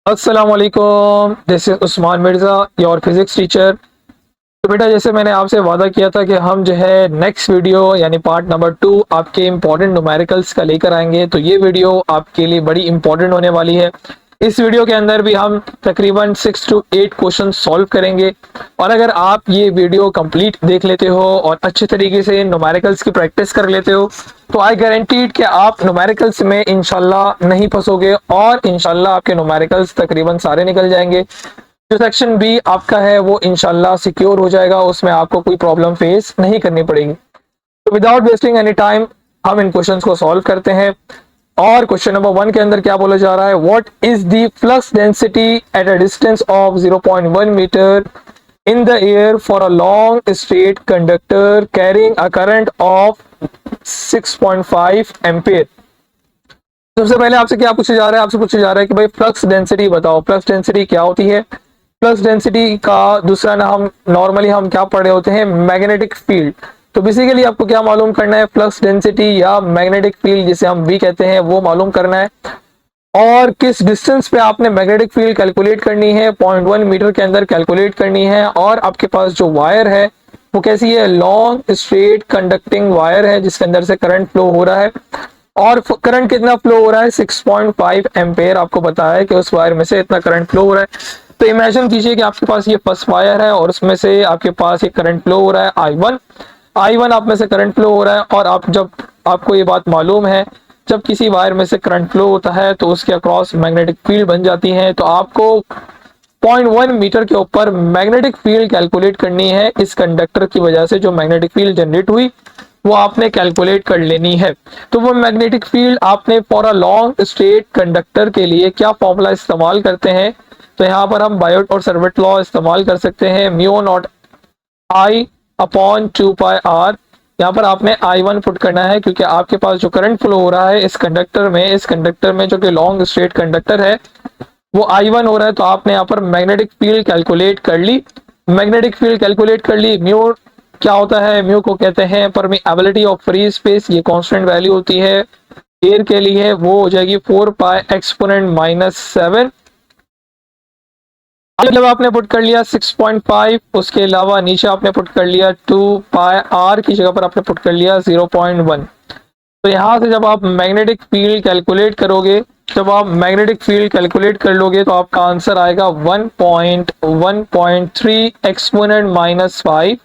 अस्सलाम वालेकुम, this is Usman Mirza, your physics teacher. तो बेटा, जैसे मैंने आपसे वादा किया था कि हम जो है नेक्स्ट वीडियो यानी पार्ट नंबर 2 आपके इम्पॉर्टेंट न्यूमेरिकल्स का लेकर आएंगे। तो ये वीडियो आपके लिए बड़ी इंपॉर्टेंट होने वाली है। इस वीडियो के अंदर भी हम तकरीबन 6 to 8 क्वेश्चन सॉल्व करेंगे। और अगर आप ये वीडियो कंप्लीट देख लेते हो और अच्छे तरीके से न्यूमेरिकल्स की प्रैक्टिस कर लेते हो तो आई गारंटीड कि आप न्यूमेरिकल्स में इंशाल्लाह नहीं फंसोगे और इंशाल्लाह आपके न्यूमेरिकल्स तकरीबन सारे निकल जाएंगे। जो सेक्शन बी आपका है वो इंशाल्लाह सिक्योर हो जाएगा, उसमें आपको कोई प्रॉब्लम फेस नहीं करनी पड़ेगी। तो विदाउट वेस्टिंग एनी टाइम हम इन क्वेश्चंस को सॉल्व करते हैं। और क्वेश्चन नंबर 1 के अंदर क्या बोला जा रहा है, what is the flux density at a distance of 0.1 metre in the air for a long straight conductor carrying a current of 6.5 ampere. सबसे पहले आपसे क्या पूछा जा रहा है, आपसे पूछा जा रहा है कि भाई फ्लक्स डेंसिटी बताओ। फ्लक्स डेंसिटी क्या होती है? फ्लक्स डेंसिटी का दूसरा नाम नॉर्मली हम क्या पढ़े होते हैं, मैग्नेटिक फील्ड। तो बेसिकली आपको क्या मालूम करना है, फ्लक्स डेंसिटी या मैग्नेटिक फील्ड जिसे हम भी कहते हैं वो मालूम करना है। और किस डिस्टेंस पे आपने मैग्नेटिक फील्ड कैलकुलेट करनी है, 0.1 मीटर के अंदर कैलकुलेट करनी है। और आपके पास जो वायर है वो कैसी है, लॉन्ग स्ट्रेट कंडक्टिंग वायर है जिसके अंदर से करंट फ्लो हो रहा है। और करंट कितना फ्लो हो रहा है, 6.5 एम्पेयर। आपको पता है कि उस वायर में से इतना करंट फ्लो हो रहा है। तो इमेजिन कीजिए कि आपके पास ये फर्स्ट वायर है और उसमें से आपके पास एक करंट फ्लो हो रहा है I1 आप में से करंट फ्लो हो रहा है। और आप जब आपको ये बात मालूम है, जब किसी वायर में से करंट फ्लो होता है तो उसके अक्रॉस मैग्नेटिक फील्ड बन जाती है। तो आपको 0.1 मीटर के ऊपर मैग्नेटिक फील्ड कैलकुलेट करनी है। इस कंडक्टर की वजह से जो मैग्नेटिक फील्ड जनरेट हुई वो आपने कैलकुलेट कर लेनी है। तो वो मैग्नेटिक फील्ड आपने for a long straight conductor के लिए क्या फॉर्मूला इस्तेमाल करते हैं, तो यहाँ पर हम बायोट और सर्वेट लॉ इस्तेमाल कर सकते हैं, mu naught I upon 2πr। यहाँ पर आपने I1 पुट करना है क्योंकि आपके पास जो करंट फ्लो हो रहा है इस कंडक्टर में जो कि लॉन्ग स्ट्रेट कंडक्टर है वो I1 हो रहा है। तो आपने यहाँ पर मैग्नेटिक फील्ड कैलकुलेट कर ली। म्यू क्या होता है, म्यू को कहते हैं परमिएबिलिटी ऑफ फ्री स्पेस। ये कांस्टेंट वैल्यू होती है एयर के लिए, वो हो जाएगी 4π एक्सपोनेंट -7। जब आपने पुट कर लिया 6.5, उसके अलावा नीचे आपने पुट कर लिया 2πr की जगह पर आपने पुट कर लिया 0.1। तो यहाँ से जब आप मैग्नेटिक फील्ड कैलकुलेट कर लोगे तो आपका आंसर आएगा 1.1.3 एक्सपोनेंट -5।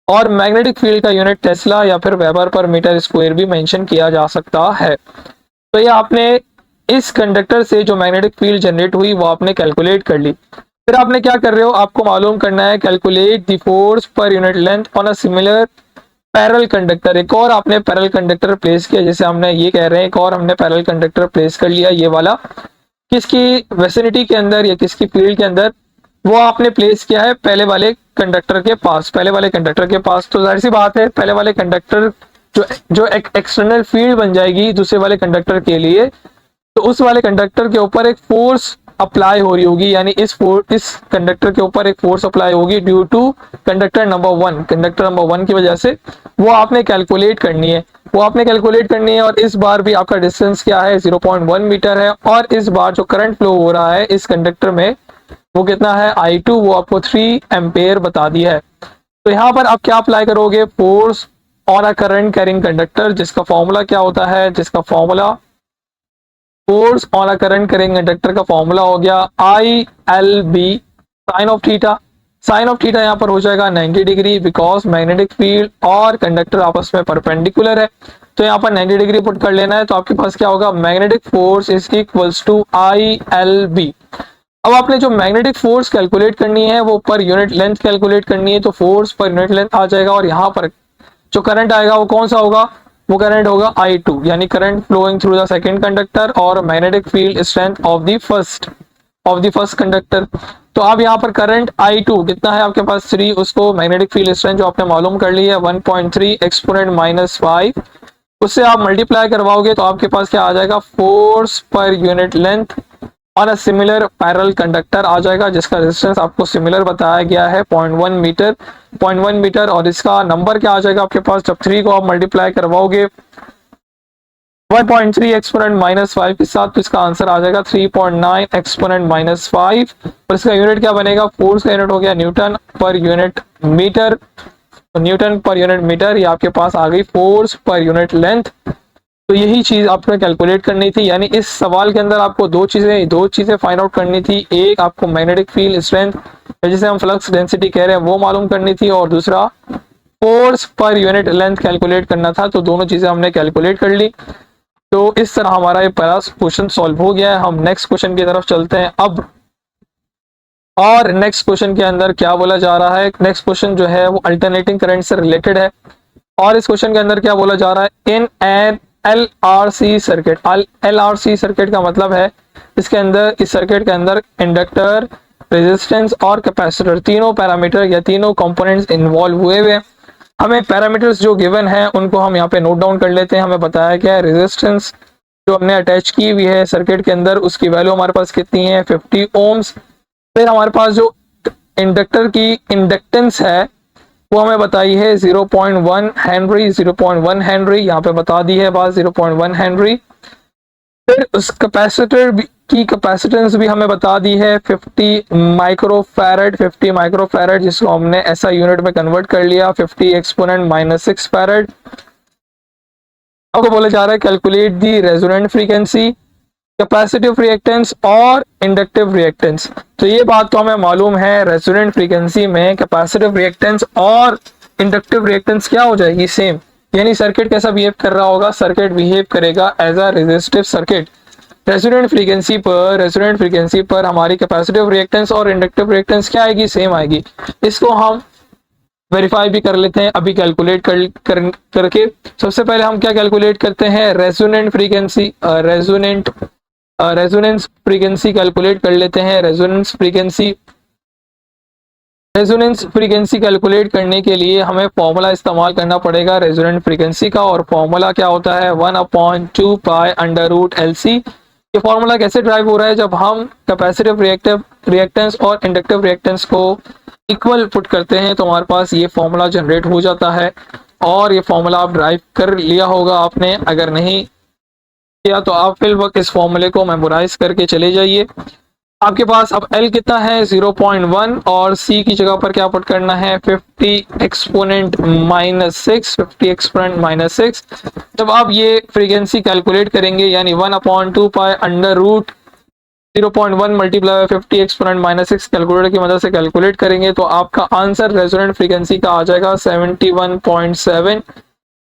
और मैग्नेटिक फील्ड का यूनिट टेस्ला या फिर वेबर पर मीटर स्क्वायर भी मेंशन किया जा सकता है। तो ये आपने इस कंडक्टर से जो मैग्नेटिक फील्ड जनरेट हुई वो आपने कैलकुलेट कर ली। फिर आपने क्या कर रहे हो, आपको मालूम करना है calculate the force per unit length on a similar parallel conductor. एक और आपने पैरेलल कंडक्टर प्लेस किया, जैसे हमने ये कह रहे हैं एक और हमने पैरेलल कंडक्टर प्लेस कर लिया, ये वाला किसकी वेसिनिटी के अंदर या किसकी फील्ड के अंदर, वो आपने प्लेस किया है पहले वाले कंडक्टर के पास। तो जाहिर सी बात है पहले वाले कंडक्टर जो एक एक्सटर्नल फील्ड बन जाएगी दूसरे वाले कंडक्टर के लिए, तो उस वाले कंडक्टर के ऊपर एक फोर्स अप्लाई हो रही होगी, यानी इस कंडक्टर के ऊपर एक फोर्स अप्लाई होगी ड्यू टू कंडक्टर नंबर 1 की वजह से। वो आपने कैलकुलेट करनी है और इस बार भी आपका डिस्टेंस क्या है, 0.1 मीटर है। और इस बार जो करंट फ्लो हो रहा है इस कंडक्टर में वो कितना है, I2, वो आपको 3 एम्पेयर बता दिया है। तो यहाँ पर आप क्या अप्लाई करोगे, force on a current carrying conductor, जिसका फॉर्मूला क्या होता है, force on a current carrying conductor का फॉर्मूला हो गया ILB साइन ऑफ थीटा। यहाँ पर हो जाएगा 90 डिग्री, बिकॉज मैग्नेटिक फील्ड और कंडक्टर आपस में परपेंडिकुलर है। तो यहाँ पर 90 डिग्री पुट कर लेना है। तो आपके पास क्या होगा, magnetic force is equals to ILB। अब आपने जो मैग्नेटिक फोर्स कैलकुलेट करनी है वो पर यूनिट लेंथ कैलकुलेट करनी है, तो फोर्स पर यूनिट लेंथ आ जाएगा। और यहाँ पर जो करंट आएगा वो कौन सा होगा, वो करंट होगा I2, यानी current flowing through the second conductor और magnetic field strength of the first conductor. तो अब यहाँ पर करंट I2 कितना है आपके पास 3, उसको मैग्नेटिक फील्ड स्ट्रेंथ जो आपने मालूम कर ली है 1.3 एक्सपोनेंट -5, उससे आप मल्टीप्लाई करवाओगे तो आपके पास क्या आ जाएगा, फोर्स पर यूनिट लेंथ और अ सिमिलर पैरेलल कंडक्टर आ जाएगा, जिसका रेजिस्टेंस आपको सिमिलर बताया गया है 0.1 मीटर। और इसका नंबर क्या आ जाएगा आपके पास, जब 3 को आप मल्टीप्लाई करवाओगे 1.3 एक्सपोनेंट माइनस 5 के साथ, तो इसका आंसर आ जाएगा 3.9 एक्सपोनेंट माइनस 5। और इसका यूनिट क्या बनेगा, फोर्स का यूनिट हो गया न्यूटन पर यूनिट मीटर। तो न्यूटन पर यूनिट मीटर, ये आपके पास आ गई फोर्स पर यूनिट लेंथ। तो यही चीज आपको कैलकुलेट करनी थी, यानी इस सवाल के अंदर आपको दो चीजें फाइंड आउट करनी थी। एक आपको मैग्नेटिक फील्ड स्ट्रेंथ, जिसे हम फ्लक्स डेंसिटी कह रहे हैं, वो मालूम करनी थी, और दूसरा force per unit length calculate करना था। तो दोनों चीजें हमने कैलकुलेट कर ली। तो इस तरह हमारा ये पहला क्वेश्चन सॉल्व हो गया है। हम नेक्स्ट क्वेश्चन की तरफ चलते हैं अब। और नेक्स्ट क्वेश्चन के अंदर क्या बोला जा रहा है, नेक्स्ट क्वेश्चन जो है वो अल्टरनेटिंग करंट से रिलेटेड है। और इस क्वेश्चन के अंदर क्या बोला जा रहा है, in an LRC circuit. LRC circuit का मतलब है इसके अंदर, इस सर्किट के अंदर इंडक्टर, रेजिस्टेंस और कैपेसिटर, तीनों पैरामीटर या तीनों कंपोनेंट्स इन्वॉल्व हुए हुए। हमें पैरामीटर्स जो गिवन है उनको हम यहाँ पे नोट डाउन कर लेते हैं। हमें बताया क्या है, रेजिस्टेंस जो हमने अटैच की हुई है सर्किट के अंदर, उसकी वैल्यू हमारे पास कितनी है, 50 ओम्स। फिर हमारे पास जो इंडक्टर की इंडक्टेंस है वो हमें बताई है 0.1 हेनरी, 0.1 हेनरी यहाँ पे बता दी है बात, 0.1 हेनरी। फिर उस कैपेसिटर की कैपेसिटेंस भी हमें बता दी है 50 माइक्रोफैरड, 50 माइक्रोफैरड, जिसको हमने ऐसा यूनिट में कन्वर्ट कर लिया, 50 एक्सपोनेंट माइनस 6 फैरड। आपको बोला जा रहा है कैलकुलेट दी रेजोनेंट फ्रीक्वेंसी, कैपेसिटिव रिएक्टेंस और इंडक्टिव रिएक्टेंस। तो ये बात तो हमें मालूम है, रेजोनेंट फ्रीक्वेंसी में कैपेसिटिव रिएक्टेंस और इंडक्टिव रिएक्टेंस क्या हो जाएगी, सेम। यानी सर्किट कैसा बिहेव कर रहा होगा, सर्किट बिहेव करेगा as a resistive circuit. Resonant frequency पर हमारी कैपेसिटिव रिएक्टेंस और इंडक्टिव रिएक्टेंस क्या आएगी, सेम आएगी। इसको हम वेरीफाई भी कर लेते हैं अभी कैलकुलेट करके। सबसे पहले हम क्या कैलकुलेट करते हैं, रेजोनेंस फ्रीक्वेंसी कैलकुलेट कर लेते हैं। रेजोनेंस फ्रीक्वेंसी कैलकुलेट करने के लिए हमें फॉर्मूला इस्तेमाल करना पड़ेगा रेजोनेंट फ्रीक्वेंसी का, और फॉर्मूला क्या होता है, 1/2 पाई अंडर रूट LC। ये फॉर्मूला कैसे ड्राइव हो रहा है, जब हम कैपेसिटिव रिएक्टेंस और इंडक्टिव रिएक्टेंस को इक्वल पुट करते हैं तो हमारे पास ये फॉर्मूला जनरेट हो जाता है। और ये फॉर्मूला आप ड्राइव कर लिया होगा आपने, अगर नहीं किया तो आप फिल वक्त इस फॉर्मूले को मेमोराइज करके चले जाइए। आपके पास अब L कितना है, 0.1, और C की जगह पर क्या पुट करना है, 50 एक्सपोनेंट माइनस 6, 50 एक्सपोनेंट माइनस 6। जब आप ये फ्रीक्वेंसी कैलकुलेट करेंगे, यानी 1/2 pi under root 0.1 multiply 50 exponent minus 6 calculator की मदद से कैलकुलेट करेंगे तो आपका आंसर रेजोनेंट फ्रीक्वेंसी का आ जाएगा 71.7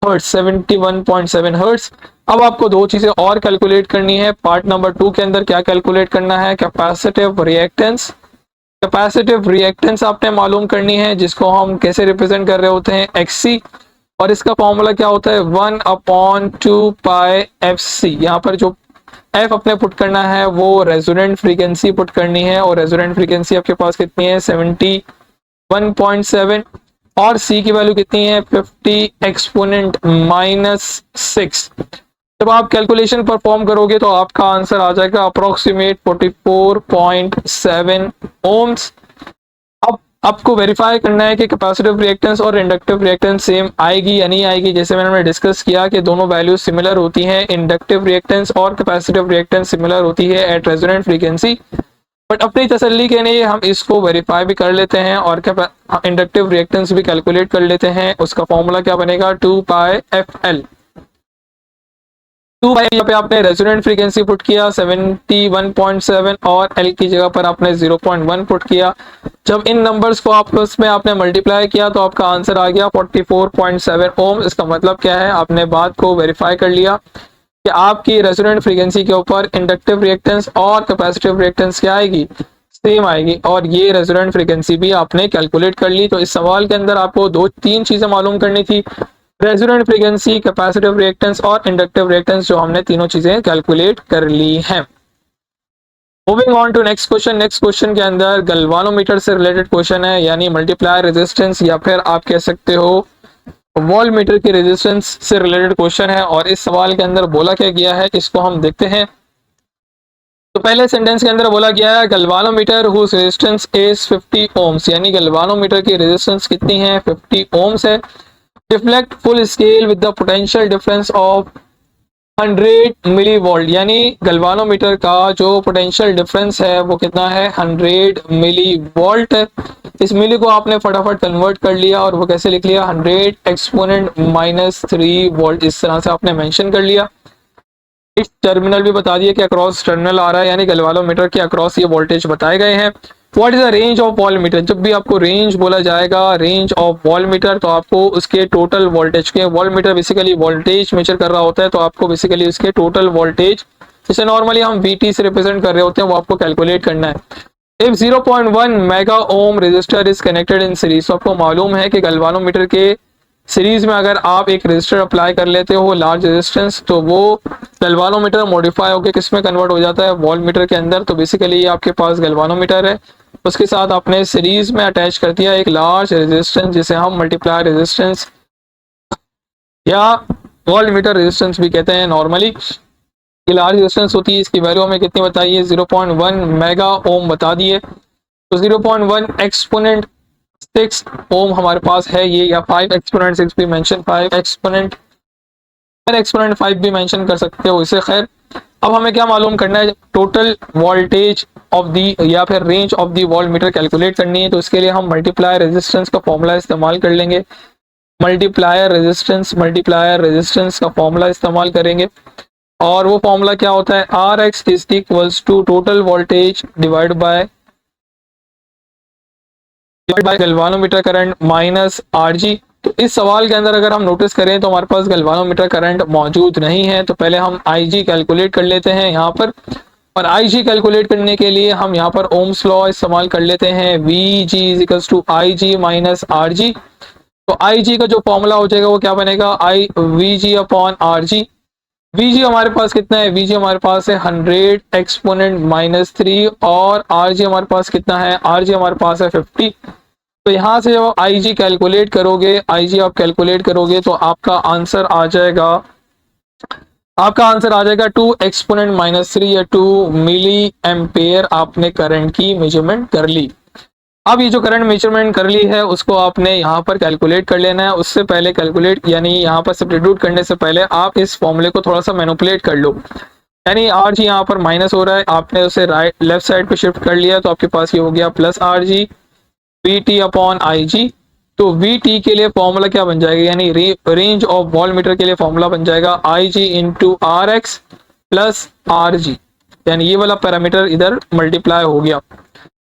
हर्ट्ज, 71.7 हर्ट्ज। अब आपको दो चीजें और कैलकुलेट करनी है। पार्ट नंबर 2 के अंदर क्या कैलकुलेट करना है, कैपेसिटिव रिएक्टेंस। कैपेसिटिव रिएक्टेंस आपने मालूम करनी है, जिसको हम कैसे रिप्रेजेंट कर रहे होते हैं, XC, और इसका फॉर्मूला क्या होता है, 1/2 पाई FC। यहाँ पर जो F अपने पुट करना है वो रेजोनेंट फ्रीक्वेंसी पुट करनी है, और रेजोनेंट फ्रीक्वेंसी आपके पास कितनी है, 71.7, और C की वैल्यू कितनी है, 50 एक्सपोनेंट माइनस 6। जब आप कैलकुलेशन परफॉर्म करोगे तो आपका आंसर आ जाएगा अप्रोक्सीमेट 44.7 ओम्स। अब आपको वेरीफाई करना है कि कैपेसिटिव रिएक्टेंस और इंडक्टिव रिएक्टेंस सेम आएगी या नहीं आएगी। जैसे मैंने डिस्कस किया कि दोनों वैल्यूज सिमिलर होती हैं, इंडक्टिव रिएक्टेंस और कैपेसिटिव रिएक्टेंस सिमिलर होती है एट रेजोनेंट फ्रीक्वेंसी। बट अपनी तसल्ली के लिए हम इसको वेरीफाई भी कर लेते हैं और इंडक्टिव रिएक्टेंस भी कैलकुलेट कर लेते हैं। उसका फॉर्मूला क्या बनेगा, 2 पाई FL। 2 पाई यहाँ पे आपने रेजोनेंट फ्रीक्वेंसी पुट किया 71.7 और L की जगह पर आपने 0.1 पुट किया। जब इन नंबर्स को आपस में आपने मल्टीप्लाई किया तो आपका आंसर आ गया 44.7 ओम। इसका मतलब क्या है, आपने बात को वेरीफाई कर लिया कि आपकी रेजोनेंट फ्रीक्वेंसी के ऊपर इंडक्टिव रिएक्टेंस और कैपेसिटिव रिएक्टेंस क्या आएगी, सेम आएगी, और ये रेजोनेंट फ्रीक्वेंसी भी आपने कैलकुलेट कर ली। तो इस सवाल के अंदर आपको 2-3 चीजें मालूम करनी थी, रेजोनेंट फ्रीक्वेंसी, कैपेसिटिव रिएक्टेंस और इंडक्टिव रिएक्टेंस, जो हमने तीनों चीजें कैलकुलेट कर ली हैं। Moving on to next question. Next question के अंदर गैल्वानोमीटर से रिलेटेड क्वेश्चन है, यानी मल्टीप्लाई रेजिस्टेंस या फिर आप कह सकते हो वॉल्टमीटर की रेजिस्टेंस से रिलेटेड क्वेश्चन है। और इस सवाल के अंदर बोला क्या गया है, इसको हम देखते हैं। तो पहले सेंटेंस के अंदर बोला गया है galvanometer whose resistance is 50 ohms, यानी गैल्वानोमीटर की रेजिस्टेंस कितनी है, 50 ओम्स है। Reflect full scale with the potential difference of 100 millivolt, यानी गैल्वानोमीटर का जो पोटेंशियल डिफरेंस है वो कितना है, 100 मिली वोल्ट है। इस मिली को आपने फटाफट कन्वर्ट कर लिया और वो कैसे लिख लिया, 100 एक्सपोनेंट -3 वोल्ट, इस तरह से आपने मेंशन कर लिया। इस टर्मिनल भी बता दिया कि अक्रॉस टर्मिनल आ रहा है, यानी गैल्वानोमीटर के अक्रॉस ये वोल्टेज बताए गए हैं। What is the range of voltmeter, जब भी आपको रेंज बोला जाएगा, रेंज ऑफ वॉल्टमीटर, तो आपको उसके टोटल वोल्टेज के, वॉल्टमीटर बेसिकली वोल्टेज मेजर कर रहा होता है, तो आपको बेसिकली उसके टोटल वोल्टेज, जैसे नॉर्मली हम VT से रिप्रेजेंट कर रहे होते हैं, वो आपको कैलकुलेट करना है। If 0.1 mega ohm resistor is connected in series, तो आपको मालूम है कि गैल्वानोमीटर के सीरीज में अगर आप एक रेजिस्टर अप्लाई कर लेते हो लार्ज रेजिस्टेंस, तो वो गैल्वानोमीटर मॉडिफाई होकर किस में कन्वर्ट हो जाता है, वॉल्टमीटर के अंदर। तो बेसिकली ये आपके पास गैल्वानोमीटर है, उसके साथ आपने सीरीज में अटैच कर दिया एक लार्ज रेजिस्टेंस, जिसे हम मल्टीप्लाई रेजिस्टेंस या वॉल्टमीटर रेजिस्टेंस भी कहते हैं नॉर्मली। ये लार्ज रेजिस्टेंस होती है, इसकी वैल्यू हमें कितनी बताइए, 0.1 मेगा ओम बता दिए। तो 0.1 एक्सपोनेंट 6 ओम हमारे पास है ये, या 5 एक्सपोनेंट 6 भी मेंशन, 5 एक्सपोनेंट 5 भी मेंशन कर सकते हो इसे। खैर, अब हमें क्या मालूम करना है, टोटल वोल्टेज ऑफ दी या फिर range of the voltmeter calculate करनी है। तो इसके लिए हम मल्टीप्लायर रेजिस्टेंस का फॉर्मूला इस्तेमाल कर लेंगे। मल्टीप्लायर रेजिस्टेंस का फॉर्मूला इस्तेमाल करेंगे, और वो फॉर्मूला क्या होता है, Rx is equals to total voltage divide by galvanometer current minus Rg। तो इस सवाल के अंदर अगर हम नोटिस करें तो हमारे पास गैल्वानोमीटर करंट मौजूद नहीं है, तो पहले हम Ig कैलकुलेट कर लेते हैं यहाँ पर। और Ig कैलकुलेट करने के लिए हम यहाँ पर ओम्स लॉ इस्तेमाल कर लेते हैं, Vg is equals to Ig minus Rg। तो Ig का जो फॉर्मूला हो जाएगा वो क्या बनेगा, Vg अपॉन Rg। Vg हमारे पास कितना है, Vg हमारे पास है 100 एक्सपोनेंट -3, और Rg हमारे पास कितना है, Rg हमारे पास है 50। तो यहाँ से जब Ig कैलकुलेट करोगे, Ig आप कैलकुलेट करोगे तो आपका आंसर आ जाएगा, 2 एक्सपोनेंट -3 या 2 मिली एम्पेयर आपने करंट की मेजरमेंट कर ली। अब ये जो करंट मेजरमेंट कर ली है उसको आपने यहाँ पर कैलकुलेट कर लेना है। उससे पहले कैलकुलेट यानी यहाँ पर सब्स्टिट्यूट करने से पहले आप इस फॉर्मूले को थोड़ा सा मैनिपुलेट कर लो। यानी Rg यहाँ पर माइनस हो रहा है, आपने उसे लेफ्ट साइड पे शिफ्ट कर लिया, तो आपके पास ये हो गया plus Rg Vt upon Ig। तो Vt के लिए फॉर्मूला क्या बन जाएगा, यानी रेंज ऑफ वॉल्टमीटर के लिए फॉर्मूला बन जाएगा Ig into Rx plus Rg, यानी ये वाला पैरामीटर इधर मल्टीप्लाई हो गया।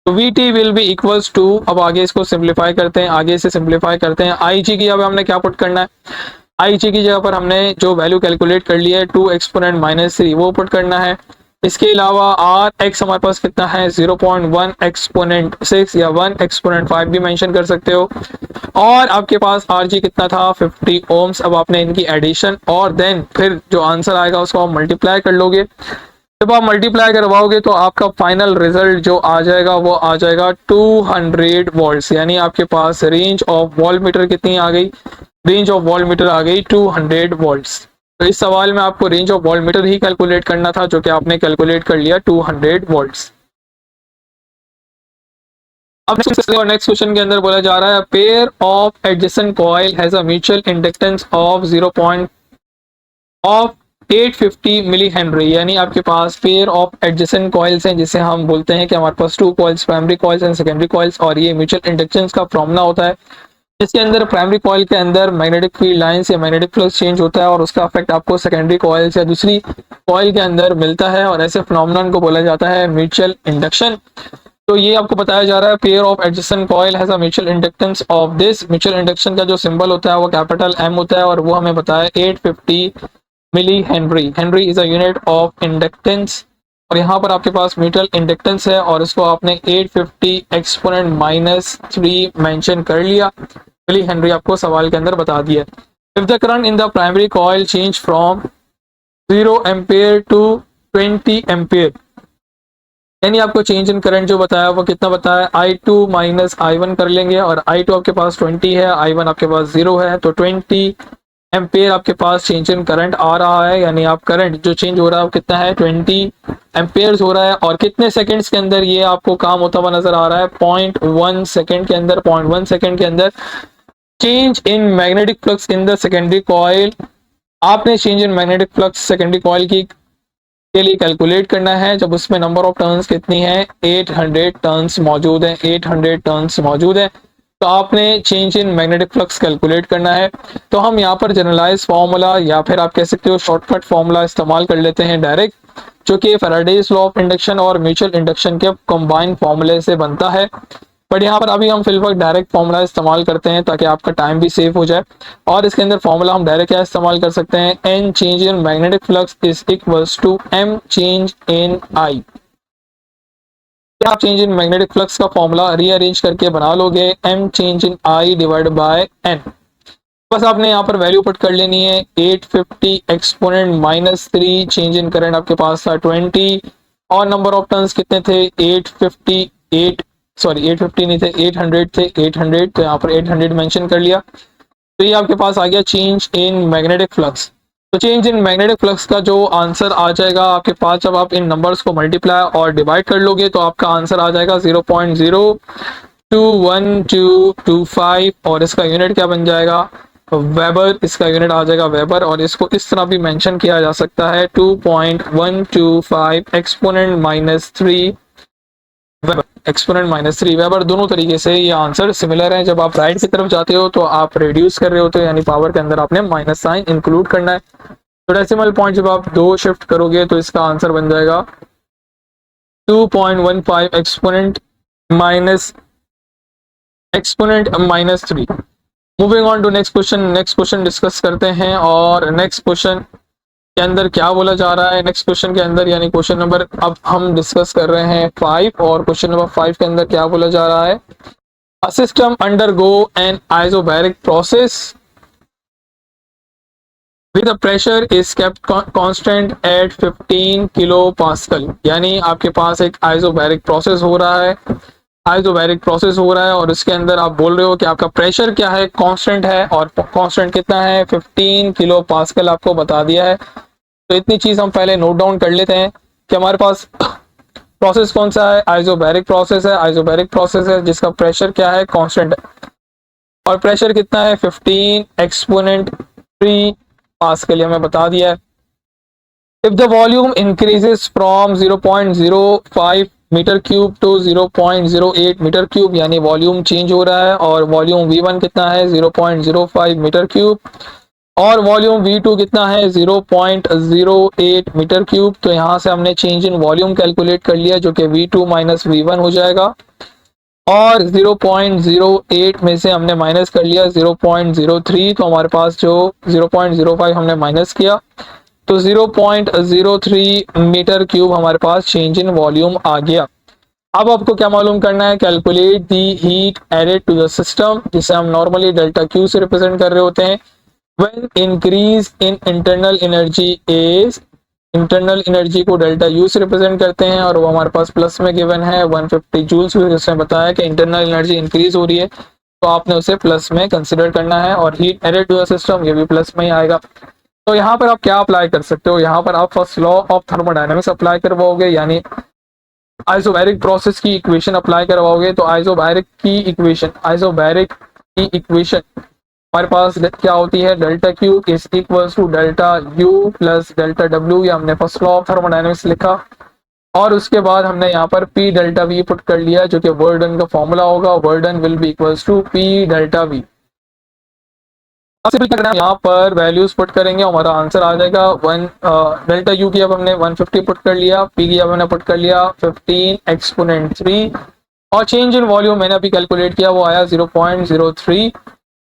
तो Vt will be equals to, अब आगे इसको सिंप्लीफाई करते हैं, आगे से सिंप्लीफाई करते हैं। Ig की जगह हमने क्या पुट करना है, Ig की जगह पर हमने जो वैल्यू कैलकुलेट कर लिया है 2 एक्सपोनेंट -3 वो पुट करना है। इसके अलावा Rx हमारे पास कितना है, 0.1 एक्सपोनेंट 6 या 1 एक्सपोनेंट 5 भी मेंशन कर सकते हो। और आपके पास Rg कितना था, 50 ओम्स। अब आपने इनकी एडिशन और देन फिर जो आंसर आएगा उसको आप मल्टीप्लाई कर लोगे। जब आप मल्टीप्लाई करवाओगे तो आपका फाइनल रिजल्ट जो आ जाएगा वो आ जाएगा 200 वोल्ट्स, यानी आपके पास रेंज ऑफ वॉल्टमीटर कितनी आ गई, रेंज ऑफ वॉल्टमीटर आ गई 200 वोल्ट्स। तो इस सवाल में आपको रेंज ऑफ वॉल्टमीटर ही कैलकुलेट करना था, जो कि आपने कैलकुलेट कर लिया 200 वोल्ट्स। अब नेक्स्ट क्वेश्चन के अंदर बोला जा रहा है, pair of adjacent coil has a mutual inductance of 850 millihenry, यानी आपके पास पेयर ऑफ एडजेसेंट कॉइल्स हैं, जिसे हम बोलते हैं कि हमारे पास 2 कॉइल्स, primary coils and secondary coils, और ये म्यूचुअल इंडक्टेंस का फॉर्मूला होता है। इसके अंदर प्राइमरी कॉइल के अंदर मैग्नेटिक फील्ड लाइंस या मैग्नेटिक फ्लक्स चेंज होता है, और उसका इफेक्ट आपको सेकेंडरी कॉइल्स या दूसरी कॉइल के अंदर मिलता है, और ऐसे फिनोमेनन को बोला जाता है म्यूचुअल इंडक्शन। तो ये आपको बताया जा रहा है, pair of adjacent coil has a mutual inductance of this. Mutual induction का जो सिंबल होता है वो कैपिटल M होता है, और वो हमें बताया 850 millihenry. Henry is a unit of inductance, और यहाँ पर आपके पास म्यूचुअल इंडक्टेंस है, और इसको आपने 850 एक्सपोनेंट -3 मेंशन कर लिया। मिली हेनरी आपको सवाल के अंदर बता दिया। If the current in the primary coil change from 0 ampere to 20 ampere, यानी आपको चेंज इन करंट जो बताया वो कितना बताया, I2 माइनस I1 कर लेंगे, और I2 आपके पास 20 है, I1 आपके पास 0 है, तो 20 एम्पेयर आपके पास चेंज इन करंट आ रहा है। यानी आप करंट जो चेंज हो रहा है वो कितना है, 20 एम्पेयर हो रहा है, और कितने सेकंड्स के अंदर ये आपको काम होता हुआ नजर आ रहा है, 0.1 सेकंड के अंदर। 0.1 सेकंड के अंदर change in magnetic flux in the secondary coil आपने change in magnetic flux secondary coil की के लिए कैलकुलेट करना है जब उसमें नंबर ऑफ टर्न्स कितनी है, 800 टर्न्स मौजूद है, 800 टर्न्स मौजूद है। तो आपने change in magnetic flux calculate करना है। तो हम यहाँ पर जनरलाइज फार्मूला या फिर आप कह सकते हो शॉर्टकट फार्मूला इस्तेमाल कर लेते हैं डायरेक्ट, जो कि फैराडेज लॉ ऑफ इंडक्शन और म्यूचुअल इंडक्शन के कंबाइंड फार्मूले से बनता है। बट यहाँ पर अभी हम फिलहाल डायरेक्ट फार्मूला इस्तेमाल करते हैं ताकि आपका टाइम भी सेव हो जाए। और इसके अंदर फार्मूला हम डायरेक्ट क्या इस्तेमाल कर सकते हैं, N change in magnetic flux is equals to M change in I. आप चेंज इन मैग्नेटिक फ्लक्स का फॉर्मूला रीअरेंज करके बना लोगे, M change in I divide by N. बस आपने यहाँ पर वैल्यू पुट कर लेनी है, 850 एक्सपोनेंट -3, चेंज इन करंट आपके पास था 20, और नंबर ऑफ टर्न्स कितने थे, 850 नहीं थे, 800 थे, 800, तो यहाँ पर 800 मेंशन कर लिया। तो ये आपके पास आ गया चेंज इन मैग्नेटिक फ्लक्स। तो चेंज इन मैग्नेटिक फ्लक्स का जो आंसर आ जाएगा आपके पास, जब आप इन नंबर्स को मल्टीप्लाई और डिवाइड कर लोगे तो आपका आंसर आ जाएगा 0.02125, और इसका यूनिट क्या बन जाएगा, वेबर। इसका यूनिट आ जाएगा वेबर, और इसको इस तरह भी मेंशन किया जा सकता है 2.125 एक्सपोनेंट -3 वेबर, एक्सपोनेंट -3 वेबर। दोनों तरीके से ये आंसर सिमिलर है। जब आप राइट की तरफ जाते हो तो आप रिड्यूस कर रहे होते हो, यानी पावर के अंदर आपने माइनस साइन इंक्लूड करना है। तो डेसिमल पॉइंट जब आप 2 शिफ्ट करोगे तो इसका आंसर बन जाएगा 2.15 exponent -3। Moving on to next question. Next question discuss करते हैं, और नेक्स्ट क्वेश्चन के अंदर क्या बोला जा रहा है। नेक्स्ट क्वेश्चन के अंदर यानी क्वेश्चन नंबर, अब हम डिस्कस कर रहे हैं 5, और क्वेश्चन नंबर 5 के अंदर क्या बोला जा रहा है, a system undergo an isobaric process with the pressure is kept constant at 15 kilopascal. यानी आपके पास एक आइसोबैरिक प्रोसेस हो रहा है, आइसोबैरिक प्रोसेस हो रहा है, और इसके अंदर आप बोल रहे हो कि आपका प्रेशर क्या है, कांस्टेंट है, और कांस्टेंट कितना है, 15 किलो पास्कल आपको बता दिया है। तो इतनी चीज हम पहले नोट डाउन कर लेते हैं कि हमारे पास प्रोसेस कौन सा है, आइसोबैरिक प्रोसेस है। आइसोबैरिक प्रोसेस है जिसका प्रेशर क्या है, कांस्टेंट है, और प्रेशर कितना है, 15 एक्सपोनेंट 3 पास्कल, हमें बता दिया है। If the volume increases from 0.05 metre cube to 0.08 metre cube, यानी वॉल्यूम चेंज हो रहा है, और वॉल्यूम V1 कितना है, 0.05 मीटर क्यूब, और वॉल्यूम V2 कितना है, 0.08 मीटर क्यूब। तो यहाँ से हमने चेंज इन वॉल्यूम कैलकुलेट कर लिया, जो कि V2 माइनस V1 हो जाएगा, और 0.08 में से हमने माइनस कर लिया 0.03, तो हमारे पास जो 0.05 हमने माइनस किया, तो 0.03 मीटर क्यूब हमारे पास चेंज इन वॉल्यूम आ गया। अब आपको क्या मालूम करना है, calculate the heat added to the system, जिसे हम नॉर्मली डेल्टा क्यू से रिप्रेजेंट कर रहे होते हैं। When increase in internal energy is, internal energy को डेल्टा यू से रिप्रेजेंट करते हैं, और वो हमारे पास प्लस में गिवन है 150 जूल्स। जिसने बताया कि इंटरनल एनर्जी इंक्रीज हो रही है तो आपने उसे प्लस में कंसिडर करना है, और heat added to the system ये भी प्लस में ही आएगा। तो यहाँ पर आप क्या अप्लाई कर सकते हो, यहाँ पर आप first law of thermodynamics apply करवाओगे, यानी आइसोबैरिक प्रोसेस की इक्वेशन अप्लाई करवाओगे। तो आइसोबैरिक की इक्वेशन हमारे पास क्या होती है, delta Q is equals to delta U plus delta W. ये हमने फर्स्ट लॉ ऑफ थर्मोडायनेमिक्स लिखा, और उसके बाद हमने यहाँ पर पी डेल्टा वी पुट कर लिया, जो कि वर्क डन का फॉर्मूला होगा। Work done will be equals to P delta V. यहाँ पर वैल्यूज पुट करेंगे, हमारा आंसर आ जाएगा 1 डेल्टा यू की अब हमने 150 पुट कर लिया, पी की अब हमने पुट कर लिया 15 एक्सपोनेंट 3, और चेंज इन वॉल्यूम मैंने अभी कैलकुलेट किया, वो आया 0.03।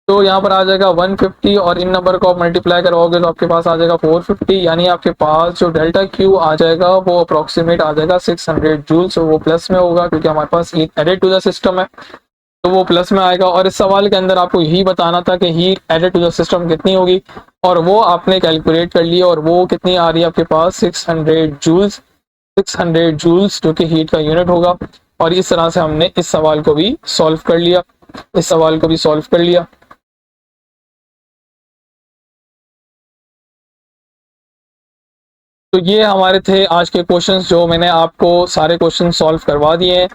तो यहाँ पर आ जाएगा 150, और इन नंबर को आप मल्टीप्लाई करवाओगे तो आपके पास आ जाएगा 450, यानी आपके पास जो डेल्टा क्यू आ जाएगा वो अप्रोक्सीमेट आ जाएगा 600 जूल्स। वो प्लस में होगा क्योंकि हमारे पास heat added to the system है, तो वो प्लस में आएगा। और इस सवाल के अंदर आपको यही बताना था कि heat added to the system कितनी होगी, और वो आपने कैलकुलेट कर लिया, और वो कितनी आ रही है आपके पास 600 जूल्स, 600 जूल्स जो कि हीट का यूनिट होगा। और इस तरह से हमने इस सवाल को भी सॉल्व कर लिया, इस सवाल को भी सॉल्व कर लिया। तो ये हमारे थे आज के क्वेश्चंस, जो मैंने आपको सारे क्वेश्चन सॉल्व करवा दिए हैं।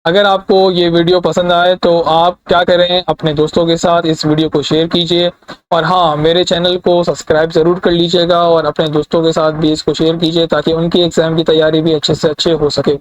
अगर आपको ये वीडियो पसंद आए तो आप क्या करें, अपने दोस्तों के साथ इस वीडियो को शेयर कीजिए, और हाँ, मेरे चैनल को सब्सक्राइब ज़रूर कर लीजिएगा और अपने दोस्तों के साथ भी इसको शेयर कीजिए ताकि उनकी एग्ज़ाम की तैयारी भी अच्छे से अच्छे हो सके।